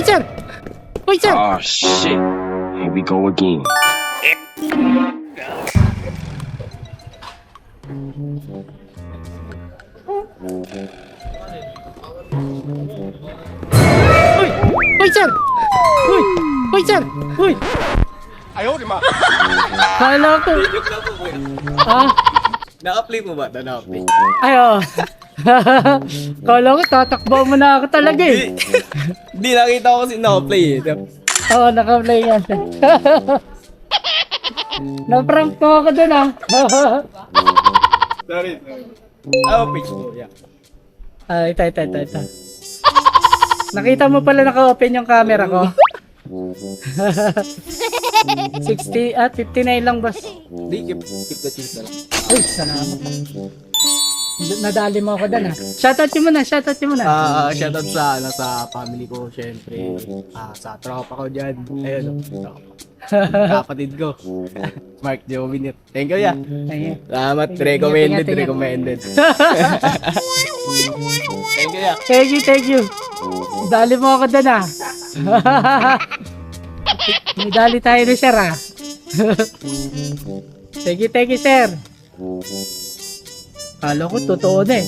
Uy, sir! Uy, sir! Oh shit. Here we go again. Uy! Uy, sir! Uy! Uy, sir! Uy! Kala ko. Ah, Naka-play mo ba? Naka-play. ay, oh. Kala ko, tatakbo mo na ako talaga eh. Hindi, nakita ko kasi naka-play eh. Oo, naka-play nga siya. Na-prank mo ako dun ah. Sorry. Ah, page mo. Yeah. Ah, ito. Nakita mo pala naka-open yung camera ko. 59 lang boss. Hindi, keep the change na lang. Uy, salamat. Nadali mo ako dun ah. Shoutout mo na. Shoutout sa family ko, syempre. Sa tropa ko dyan. Ayun, tropa. Kapatid ko. Mark Jovin. Thank you, yeah. Ayun. Salamat. Ingat. Recommended. Thank you, yeah. Thank you. Dali mo ako dun ah. May dali tayo ni sir ah. Thank you sir. Kala ko totoo na eh.